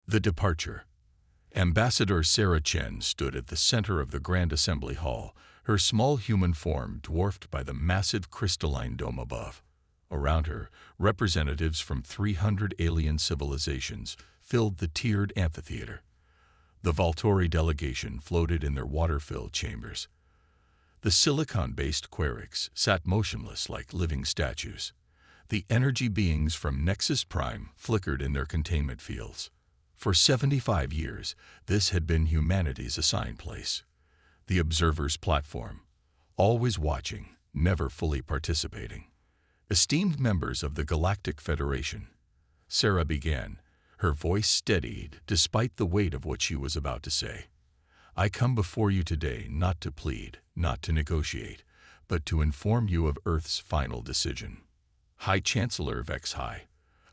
The departure. Ambassador Sarah Chen stood at the center of the Grand Assembly Hall, her small human form dwarfed by the massive crystalline dome above. Around her, representatives from 300 alien civilizations filled the tiered amphitheater. The Volturi delegation floated in their water-filled chambers. The silicon-based Querics sat motionless like living statues. The energy beings from Nexus Prime flickered in their containment fields. For 75 years, this had been humanity's assigned place. The observer's platform, always watching, never fully participating. Esteemed members of the Galactic Federation, Sarah began, her voice steadied despite the weight of what she was about to say. I come before you today not to plead, not to negotiate, but to inform you of Earth's final decision. High Chancellor Vexhai,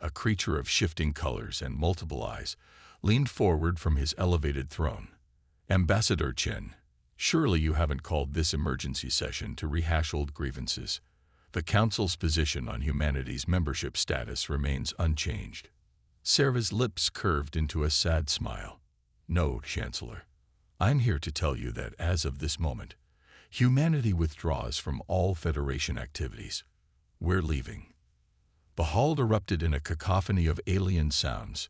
a creature of shifting colors and multiple eyes, leaned forward from his elevated throne. Ambassador Chen, surely you haven't called this emergency session to rehash old grievances. The Council's position on humanity's membership status remains unchanged. Sarah's lips curved into a sad smile. No, Chancellor. I'm here to tell you that as of this moment, humanity withdraws from all Federation activities. We're leaving. The hall erupted in a cacophony of alien sounds,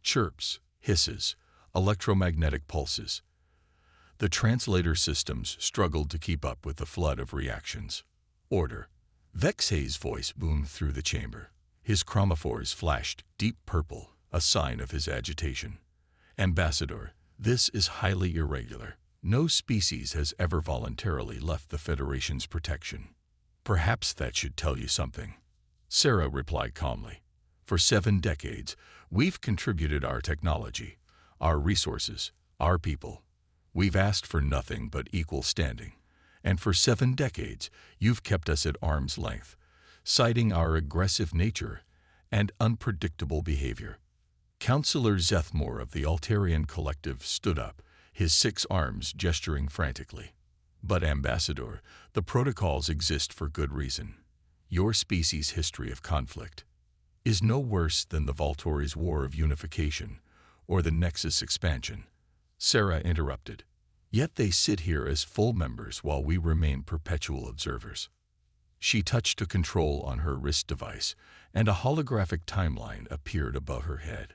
chirps, hisses, electromagnetic pulses. The translator systems struggled to keep up with the flood of reactions. Order. Vexhay's voice boomed through the chamber. His chromophores flashed deep purple, a sign of his agitation. Ambassador, this is highly irregular. No species has ever voluntarily left the Federation's protection. Perhaps that should tell you something. Sarah replied calmly. For 7 decades, we've contributed our technology, our resources, our people. We've asked for nothing but equal standing. And for 7 decades, you've kept us at arm's length, citing our aggressive nature and unpredictable behavior. Counselor Zethmore of the Altarian Collective stood up, his 6 arms gesturing frantically. But Ambassador, the protocols exist for good reason. Your species' history of conflict is no worse than the Volturi's War of Unification or the Nexus expansion. Sarah interrupted. Yet they sit here as full members while we remain perpetual observers. She touched a control on her wrist device, and a holographic timeline appeared above her head.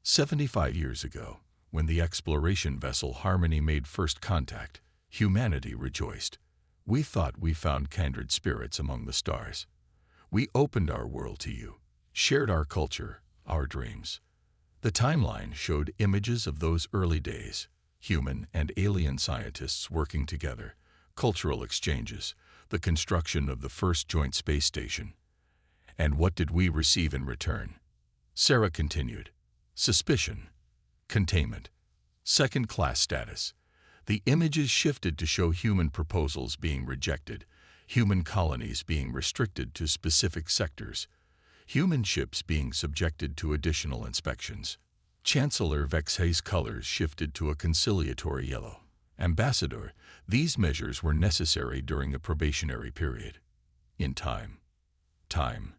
75 years ago, when the exploration vessel Harmony made first contact, humanity rejoiced. We thought we found kindred spirits among the stars. We opened our world to you, shared our culture, our dreams. The timeline showed images of those early days, human and alien scientists working together, cultural exchanges, the construction of the first joint space station. And what did we receive in return? Sarah continued. Suspicion, containment, second-class status. The images shifted to show human proposals being rejected, human colonies being restricted to specific sectors, human ships being subjected to additional inspections. Chancellor Vexhay's colors shifted to a conciliatory yellow. Ambassador, these measures were necessary during the probationary period. In time. Time.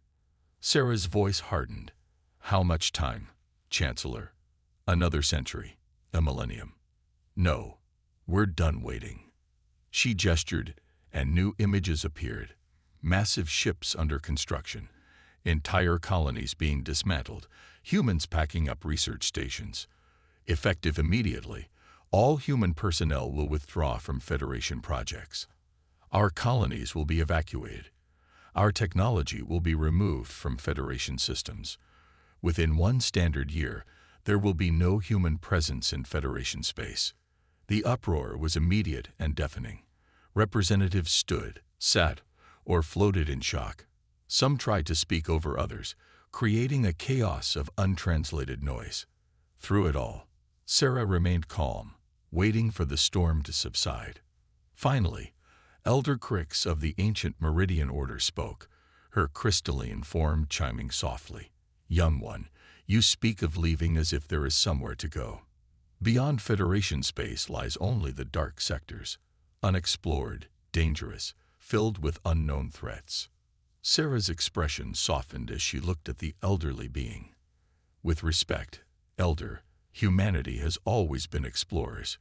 Sarah's voice hardened. How much time, Chancellor? Another century, a millennium. No, we're done waiting. She gestured, and new images appeared. Massive ships under construction, entire colonies being dismantled, humans packing up research stations. Effective immediately, all human personnel will withdraw from Federation projects. Our colonies will be evacuated. Our technology will be removed from Federation systems. Within 1 standard year, there will be no human presence in Federation space. The uproar was immediate and deafening. Representatives stood, sat, or floated in shock. Some tried to speak over others, creating a chaos of untranslated noise. Through it all, Sarah remained calm, waiting for the storm to subside. Finally, Elder Crix of the ancient Meridian Order spoke, her crystalline form chiming softly. Young one, you speak of leaving as if there is somewhere to go. Beyond Federation space lies only the dark sectors, unexplored, dangerous, filled with unknown threats. Sarah's expression softened as she looked at the elderly being. With respect, Elder, Humanity has always been explorers.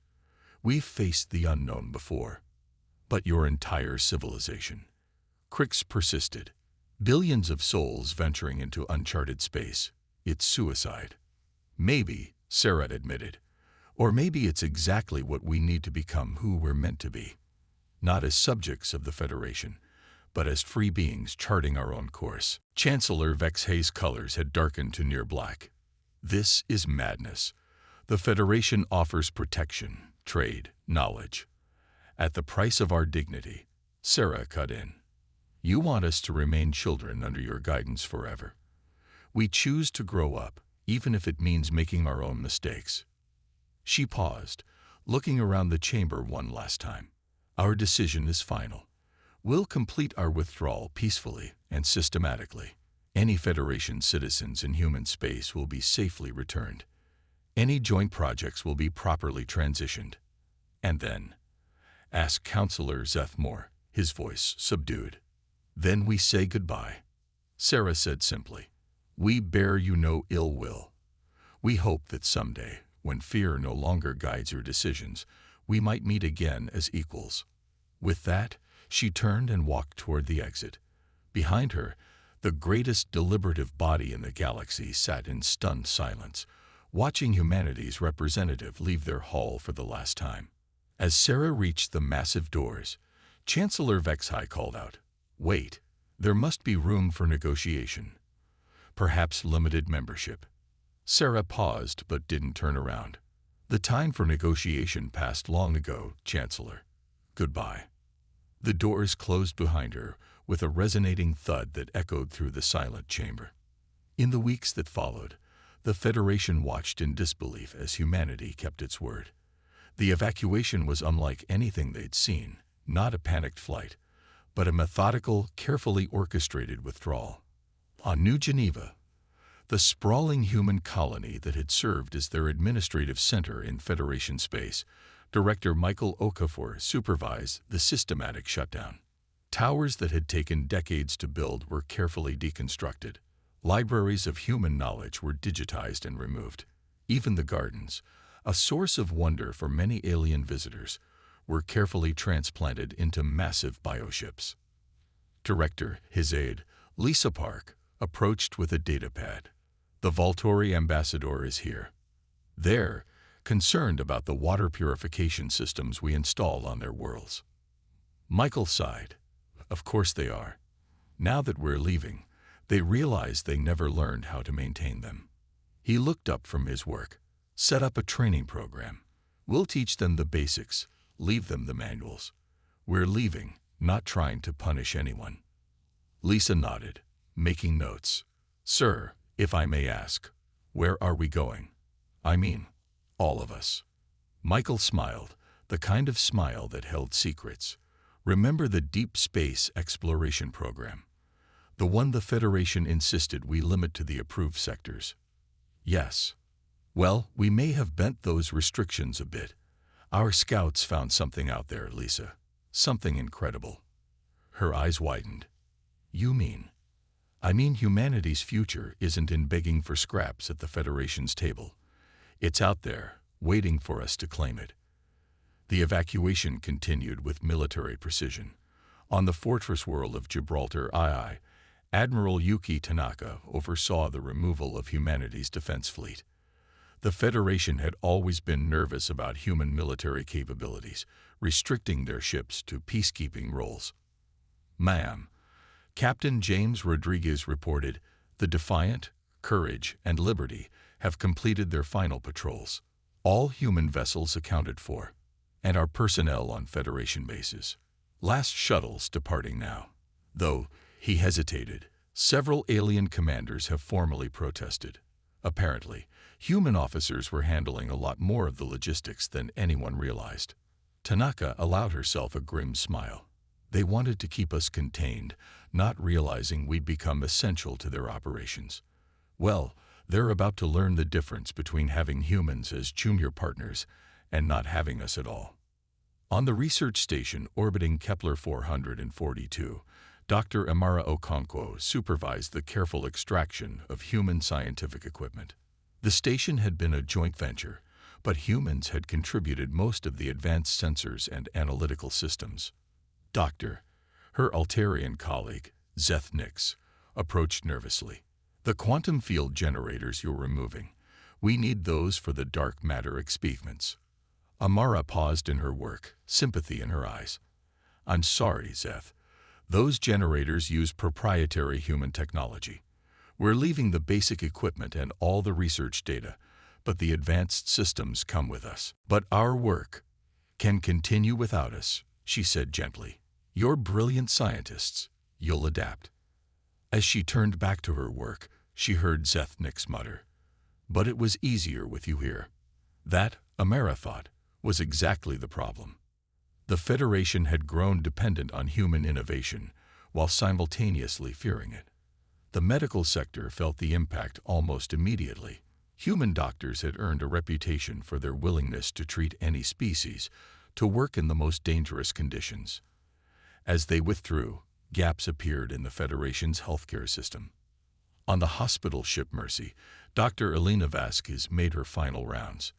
We've faced the unknown before. But your entire civilization. Crix persisted. Billions of souls venturing into uncharted space. It's suicide. Maybe, Sarah admitted. Or maybe it's exactly what we need to become who we're meant to be. Not as subjects of the Federation, but as free beings charting our own course. Chancellor Vexhay's colors had darkened to near black. This is madness. The Federation offers protection, trade, knowledge. At the price of our dignity, Sarah cut in. You want us to remain children under your guidance forever. We choose to grow up, even if it means making our own mistakes. She paused, looking around the chamber one last time. Our decision is final. We'll complete our withdrawal peacefully and systematically. Any Federation citizens in human space will be safely returned. Any joint projects will be properly transitioned. And then, asked Counselor Zethmore, his voice subdued. Then we say goodbye. Sarah said simply, we bear you no ill will. We hope that someday, when fear no longer guides your decisions, we might meet again as equals. With that, she turned and walked toward the exit. Behind her, the greatest deliberative body in the galaxy sat in stunned silence, watching humanity's representative leave their hall for the last time. As Sarah reached the massive doors, Chancellor Vexhay called out, wait, there must be room for negotiation. Perhaps limited membership. Sarah paused but didn't turn around. The time for negotiation passed long ago, Chancellor. Goodbye. The doors closed behind her with a resonating thud that echoed through the silent chamber. In the weeks that followed, the Federation watched in disbelief as humanity kept its word. The evacuation was unlike anything they'd seen, not a panicked flight, but a methodical, carefully orchestrated withdrawal. On New Geneva, the sprawling human colony that had served as their administrative center in Federation space, Director Michael Okafor supervised the systematic shutdown. Towers that had taken decades to build were carefully deconstructed. Libraries of human knowledge were digitized and removed. Even the gardens, a source of wonder for many alien visitors, were carefully transplanted into massive bioships. Director, his aide, Lisa Park, approached with a datapad. The Volturi ambassador is here. They're concerned about the water purification systems we install on their worlds. Michael sighed. Of course they are. Now that we're leaving, they realize they never learned how to maintain them. He looked up from his work. Set up a training program. We'll teach them the basics, leave them the manuals. We're leaving, not trying to punish anyone. Lisa nodded, making notes. Sir, if I may ask, where are we going? I mean, all of us. Michael smiled, the kind of smile that held secrets. Remember the deep space exploration program? The one the Federation insisted we limit to the approved sectors. Yes. Well, we may have bent those restrictions a bit. Our scouts found something out there, Lisa. Something incredible. Her eyes widened. You mean? I mean humanity's future isn't in begging for scraps at the Federation's table. It's out there, waiting for us to claim it. The evacuation continued with military precision. On the fortress world of Gibraltar II, Admiral Yuki Tanaka oversaw the removal of humanity's defense fleet. The Federation had always been nervous about human military capabilities, restricting their ships to peacekeeping roles. Ma'am, Captain James Rodriguez reported, the Defiant, Courage, and Liberty have completed their final patrols. All human vessels accounted for, and our personnel on Federation bases. Last shuttles departing now. Though, he hesitated, several alien commanders have formally protested. Apparently, human officers were handling a lot more of the logistics than anyone realized. Tanaka allowed herself a grim smile. They wanted to keep us contained, not realizing we'd become essential to their operations. Well, they're about to learn the difference between having humans as junior partners and not having us at all. On the research station orbiting Kepler 442, Dr. Amara Okonkwo supervised the careful extraction of human scientific equipment. The station had been a joint venture, but humans had contributed most of the advanced sensors and analytical systems. Doctor, her Altarian colleague, Zeth Nix, approached nervously. The quantum field generators you're removing, we need those for the dark matter experiments. Amara paused in her work, sympathy in her eyes. I'm sorry, Zeth. Those generators use proprietary human technology. We're leaving the basic equipment and all the research data, but the advanced systems come with us. But our work can continue without us, she said gently. You're brilliant scientists. You'll adapt. As she turned back to her work, she heard Zeth Nix mutter, but it was easier with you here. That, Amara thought, was exactly the problem. The Federation had grown dependent on human innovation, while simultaneously fearing it. The medical sector felt the impact almost immediately. Human doctors had earned a reputation for their willingness to treat any species, to work in the most dangerous conditions. As they withdrew, gaps appeared in the Federation's healthcare system. On the hospital ship Mercy, Dr. Elena Vasquez made her final rounds.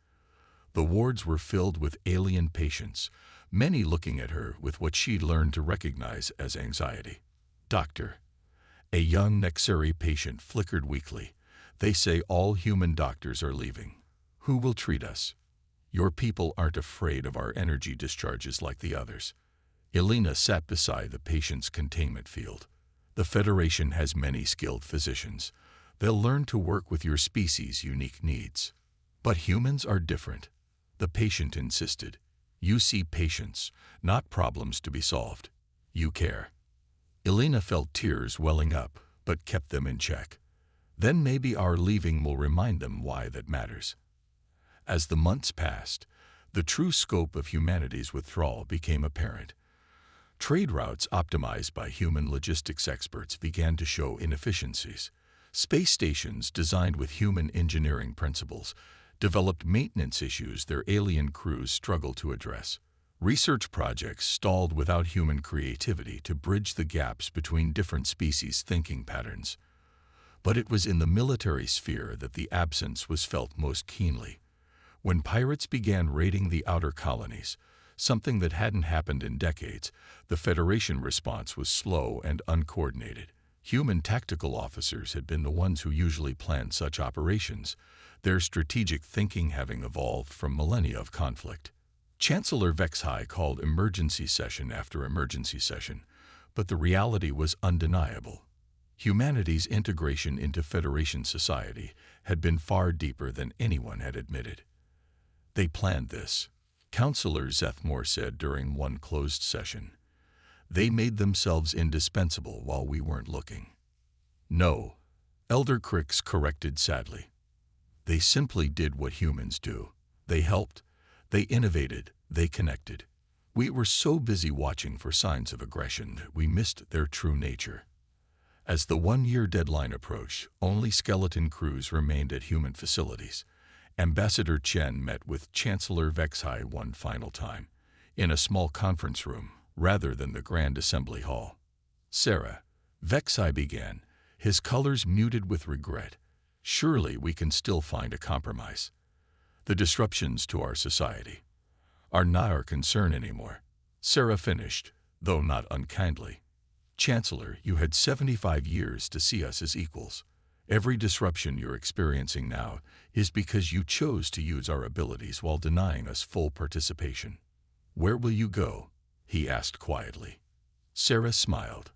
The wards were filled with alien patients, many looking at her with what she'd learned to recognize as anxiety. Doctor, a young Nexari patient flickered weakly. They say all human doctors are leaving. Who will treat us? Your people aren't afraid of our energy discharges like the others. Elena sat beside the patient's containment field. The Federation has many skilled physicians. They'll learn to work with your species' unique needs. But humans are different. The patient insisted. You see patients, not problems to be solved. You care. Elena felt tears welling up, but kept them in check. Then maybe our leaving will remind them why that matters. As the months passed, the true scope of humanity's withdrawal became apparent. Trade routes optimized by human logistics experts began to show inefficiencies. Space stations designed with human engineering principles developed maintenance issues their alien crews struggled to address. Research projects stalled without human creativity to bridge the gaps between different species' thinking patterns. But it was in the military sphere that the absence was felt most keenly. When pirates began raiding the outer colonies, something that hadn't happened in decades, the Federation response was slow and uncoordinated. Human tactical officers had been the ones who usually planned such operations, their strategic thinking having evolved from millennia of conflict. Chancellor Vexhai called emergency session after emergency session, but the reality was undeniable. Humanity's integration into Federation society had been far deeper than anyone had admitted. They planned this, Counselor Zethmore said during one closed session. They made themselves indispensable while we weren't looking. No, Elder Crix corrected sadly. They simply did what humans do. They helped, they innovated, they connected. We were so busy watching for signs of aggression that we missed their true nature. As the one-year deadline approached, only skeleton crews remained at human facilities. Ambassador Chen met with Chancellor Vexhai one final time, in a small conference room, rather than the Grand Assembly Hall. Sarah, Vexhai began, his colors muted with regret. Surely we can still find a compromise. The disruptions to our society are not our concern anymore. Sarah finished, though not unkindly. Chancellor, you had 75 years to see us as equals. Every disruption you're experiencing now is because you chose to use our abilities while denying us full participation. Where will you go? He asked quietly. Sarah smiled.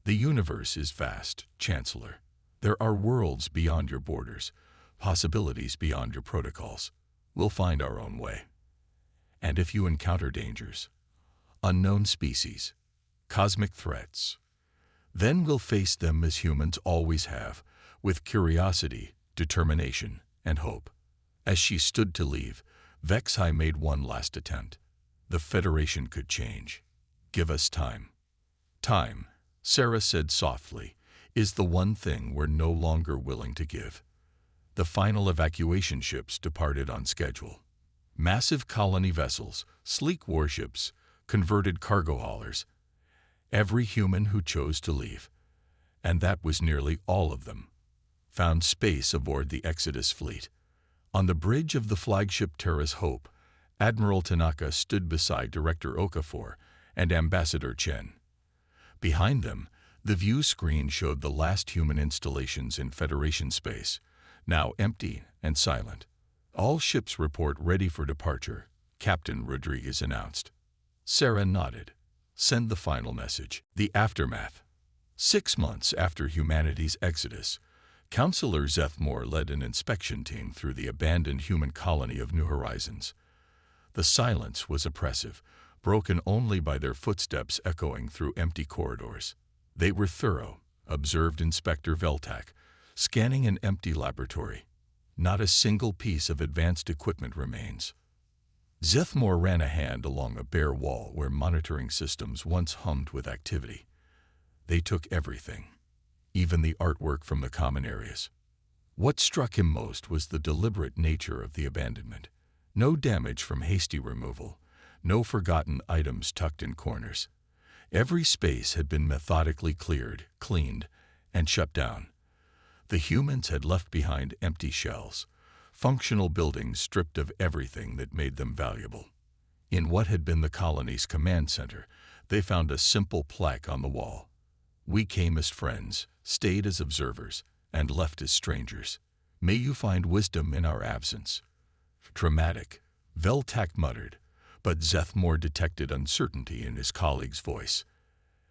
The universe is vast, Chancellor. There are worlds beyond your borders, possibilities beyond your protocols. We'll find our own way. And if you encounter dangers, unknown species, cosmic threats, then we'll face them as humans always have, with curiosity, determination, and hope. As she stood to leave, Vexhai made one last attempt. The Federation could change. Give us time. Time, Sarah said softly, is the one thing we're no longer willing to give. The final evacuation ships departed on schedule. Massive colony vessels, sleek warships, converted cargo haulers. Every human who chose to leave. And that was nearly all of them. found space aboard the Exodus fleet. On the bridge of the flagship Terra's Hope, Admiral Tanaka stood beside Director Okafor and Ambassador Chen. Behind them, the view screen showed the last human installations in Federation space, now empty and silent. All ships report ready for departure, Captain Rodriguez announced. Sarah nodded. Send the final message. The aftermath. 6 months after humanity's exodus, Counselor Zethmore led an inspection team through the abandoned human colony of New Horizons. The silence was oppressive, broken only by their footsteps echoing through empty corridors. They were thorough, observed Inspector Veltak, scanning an empty laboratory. Not a single piece of advanced equipment remains. Zethmore ran a hand along a bare wall where monitoring systems once hummed with activity. They took everything, even the artwork from the common areas. What struck him most was the deliberate nature of the abandonment. No damage from hasty removal, no forgotten items tucked in corners. Every space had been methodically cleared, cleaned, and shut down. The humans had left behind empty shells, functional buildings stripped of everything that made them valuable. In what had been the colony's command center, they found a simple plaque on the wall. We came as friends, stayed as observers, and left as strangers. May you find wisdom in our absence. Dramatic, Veltak muttered, but Zethmore detected uncertainty in his colleague's voice.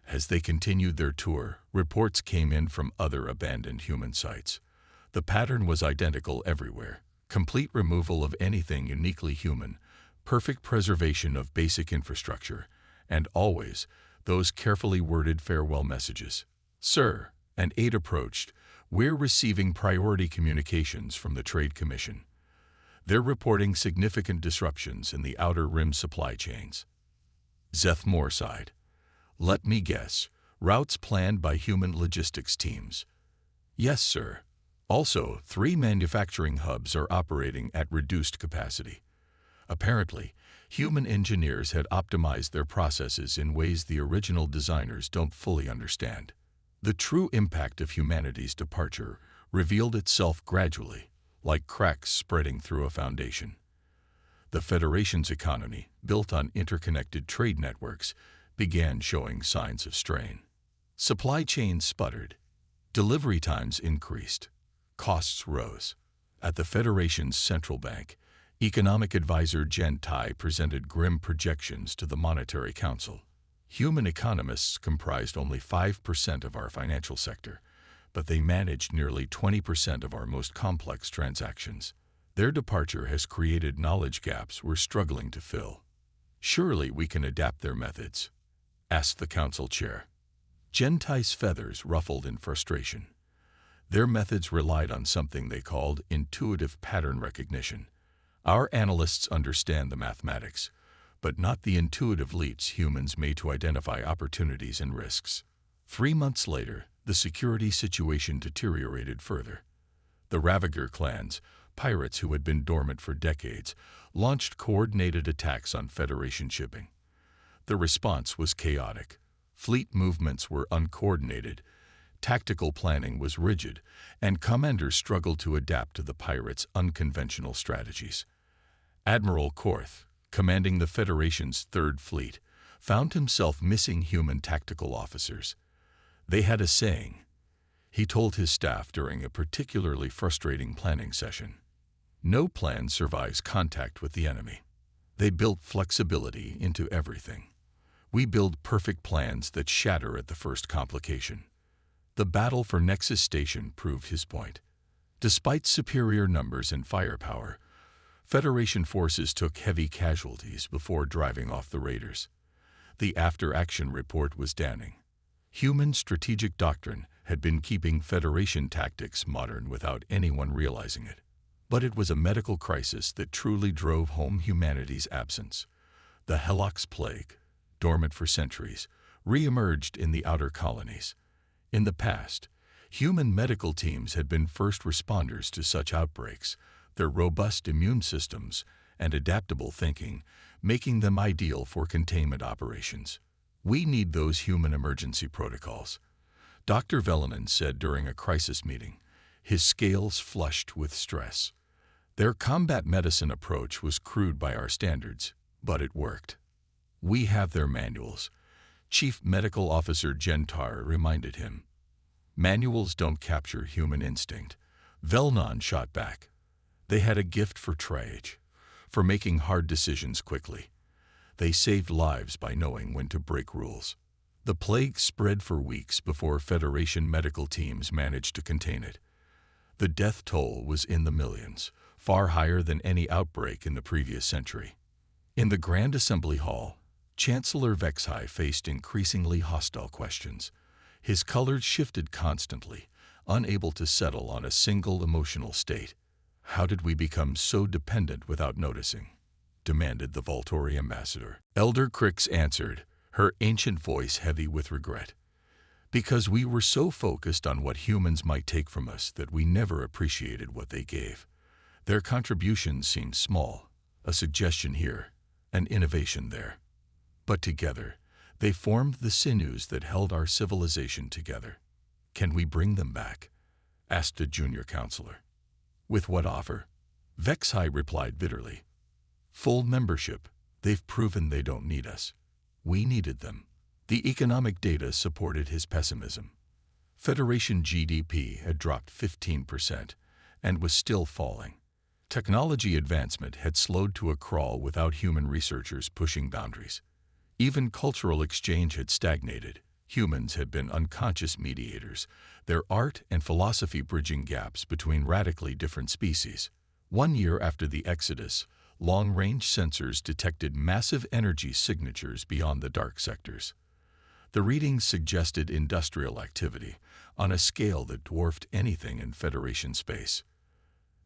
As they continued their tour, reports came in from other abandoned human sites. The pattern was identical everywhere. Complete removal of anything uniquely human, perfect preservation of basic infrastructure, and always those carefully worded farewell messages. Sir, an aide approached, we're receiving priority communications from the Trade Commission. They're reporting significant disruptions in the outer rim supply chains. Zethmore sighed. Let me guess, routes planned by human logistics teams. Yes, sir. Also, 3 manufacturing hubs are operating at reduced capacity. Apparently, human engineers had optimized their processes in ways the original designers don't fully understand. The true impact of humanity's departure revealed itself gradually, like cracks spreading through a foundation. The Federation's economy, built on interconnected trade networks, began showing signs of strain. Supply chains sputtered. Delivery times increased. Costs rose. At the Federation's central bank, economic advisor Jen Tai presented grim projections to the Monetary Council. Human economists comprised only 5% of our financial sector, but they managed nearly 20% of our most complex transactions. Their departure has created knowledge gaps we're struggling to fill. Surely we can adapt their methods, asked the council chair. Jen Tai's feathers ruffled in frustration. Their methods relied on something they called intuitive pattern recognition. Our analysts understand the mathematics, but not the intuitive leaps humans made to identify opportunities and risks. 3 months later, the security situation deteriorated further. The Ravager clans, pirates who had been dormant for decades, launched coordinated attacks on Federation shipping. The response was chaotic. Fleet movements were uncoordinated, tactical planning was rigid, and commanders struggled to adapt to the pirates' unconventional strategies. Admiral Korth, commanding the Federation's 3rd Fleet, found himself missing human tactical officers. They had a saying, he told his staff during a particularly frustrating planning session. No plan survives contact with the enemy. They built flexibility into everything. We build perfect plans that shatter at the first complication. The battle for Nexus Station proved his point. Despite superior numbers and firepower, Federation forces took heavy casualties before driving off the raiders. The after-action report was damning. Human strategic doctrine had been keeping Federation tactics modern without anyone realizing it. But it was a medical crisis that truly drove home humanity's absence. The Helox plague, dormant for centuries, re-emerged in the outer colonies. In the past, human medical teams had been first responders to such outbreaks, their robust immune systems and adaptable thinking making them ideal for containment operations. We need those human emergency protocols, Dr. Velanen said during a crisis meeting, his scales flushed with stress. Their combat medicine approach was crude by our standards, but it worked. We have their manuals, Chief Medical Officer Gentar reminded him. Manuals don't capture human instinct. Velnon shot back. They had a gift for triage, for making hard decisions quickly. They saved lives by knowing when to break rules. The plague spread for weeks before Federation medical teams managed to contain it. The death toll was in the millions, far higher than any outbreak in the previous century. In the Grand Assembly Hall, Chancellor Vexhai faced increasingly hostile questions. His colors shifted constantly, unable to settle on a single emotional state. "How did we become so dependent without noticing?" demanded the Volturi ambassador. Elder Crix answered, her ancient voice heavy with regret. "Because we were so focused on what humans might take from us that we never appreciated what they gave. Their contributions seemed small, a suggestion here, an innovation there. But together, they formed the sinews that held our civilization together. Can we bring them back?" asked a junior counselor. "With what offer?" Vexhai replied bitterly. "Full membership. They've proven they don't need us. We needed them." The economic data supported his pessimism. Federation GDP had dropped 15% and was still falling. Technology advancement had slowed to a crawl without human researchers pushing boundaries. Even cultural exchange had stagnated. Humans had been unconscious mediators, their art and philosophy bridging gaps between radically different species. 1 year after the Exodus, long-range sensors detected massive energy signatures beyond the dark sectors. The readings suggested industrial activity on a scale that dwarfed anything in Federation space.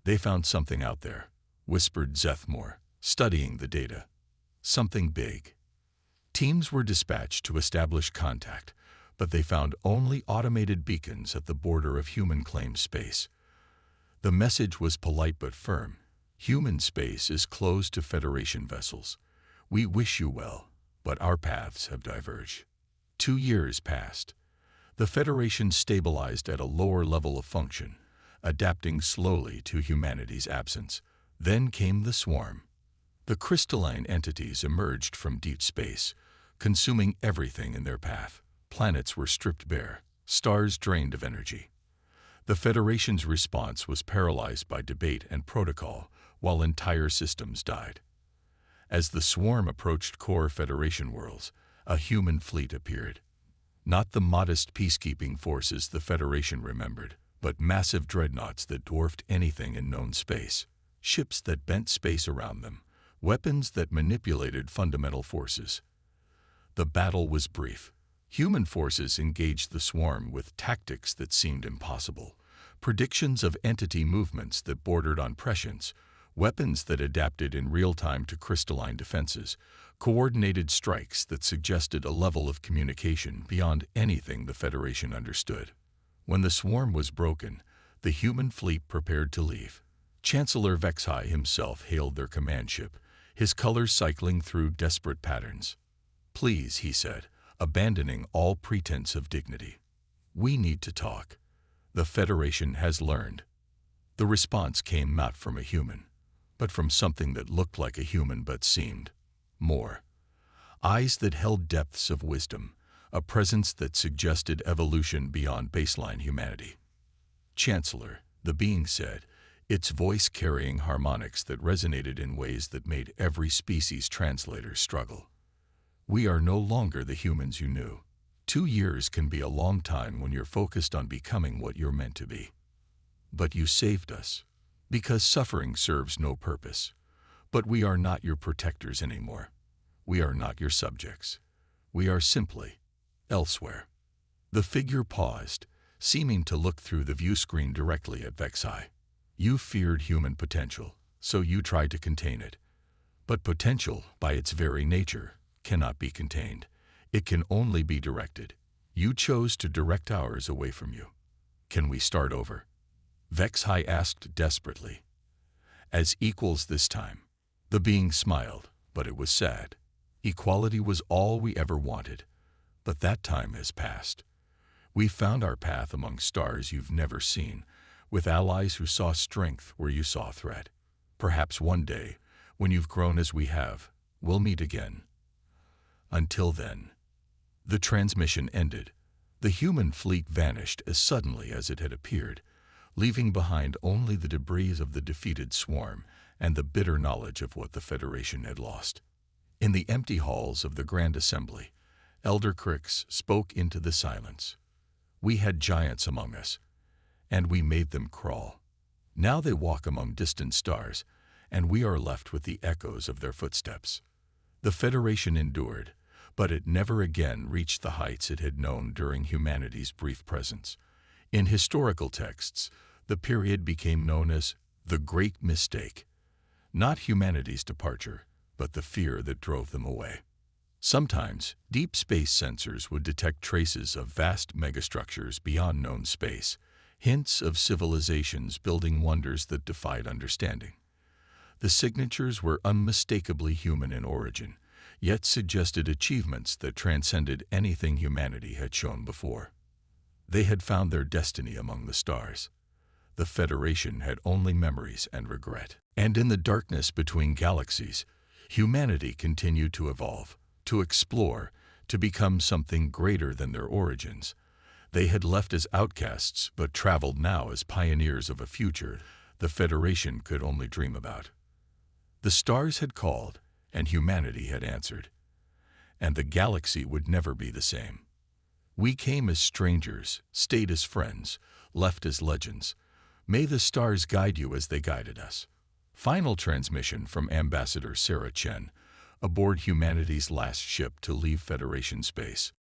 "They found something out there," whispered Zethmore, studying the data. "Something big." Teams were dispatched to establish contact, but they found only automated beacons at the border of human-claimed space. The message was polite but firm. "Human space is closed to Federation vessels. We wish you well, but our paths have diverged." 2 years passed. The Federation stabilized at a lower level of function, adapting slowly to humanity's absence. Then came the swarm. The crystalline entities emerged from deep space, consuming everything in their path. Planets were stripped bare, stars drained of energy. The Federation's response was paralyzed by debate and protocol, while entire systems died. As the swarm approached core Federation worlds, a human fleet appeared. Not the modest peacekeeping forces the Federation remembered, but massive dreadnoughts that dwarfed anything in known space, ships that bent space around them, weapons that manipulated fundamental forces. The battle was brief. Human forces engaged the swarm with tactics that seemed impossible, predictions of entity movements that bordered on prescience, weapons that adapted in real time to crystalline defenses, coordinated strikes that suggested a level of communication beyond anything the Federation understood. When the swarm was broken, the human fleet prepared to leave. Chancellor Vexhai himself hailed their command ship, his colors cycling through desperate patterns. "Please," he said, abandoning all pretense of dignity. "We need to talk. The Federation has learned." The response came not from a human, but from something that looked like a human but seemed more. Eyes that held depths of wisdom, a presence that suggested evolution beyond baseline humanity. "Chancellor," the being said, its voice carrying harmonics that resonated in ways that made every species translator struggle. "We are no longer the humans you knew. 2 years can be a long time when you're focused on becoming what you're meant to be. But you saved us, because suffering serves no purpose. But we are not your protectors anymore. We are not your subjects. We are simply elsewhere." The figure paused, seeming to look through the view screen directly at Vexhai. "You feared human potential, so you tried to contain it. But potential, by its very nature, cannot be contained. It can only be directed. You chose to direct ours away from you. Can we start over?" Vexhai asked desperately. "As equals this time." The being smiled, but it was sad. "Equality was all we ever wanted, but that time has passed. We found our path among stars you've never seen, with allies who saw strength where you saw threat. Perhaps one day, when you've grown as we have, we'll meet again. Until then. The transmission ended. The human fleet vanished as suddenly as it had appeared, leaving behind only the debris of the defeated swarm and the bitter knowledge of what the Federation had lost. In the empty halls of the Grand Assembly, Elder Crix spoke into the silence. We had giants among us, and we made them crawl. Now they walk among distant stars, and we are left with the echoes of their footsteps. The Federation endured, but it never again reached the heights it had known during humanity's brief presence. In historical texts, the period became known as the Great Mistake. Not humanity's departure, but the fear that drove them away. Sometimes, deep space sensors would detect traces of vast megastructures beyond known space, hints of civilizations building wonders that defied understanding. The signatures were unmistakably human in origin, yet suggested achievements that transcended anything humanity had shown before. They had found their destiny among the stars. The Federation had only memories and regret. And in the darkness between galaxies, humanity continued to evolve, to explore, to become something greater than their origins. They had left as outcasts, but traveled now as pioneers of a future the Federation could only dream about. The stars had called, and humanity had answered. And the galaxy would never be the same. We came as strangers, stayed as friends, left as legends. May the stars guide you as they guided us. Final transmission from Ambassador Sarah Chen, aboard humanity's last ship to leave Federation space.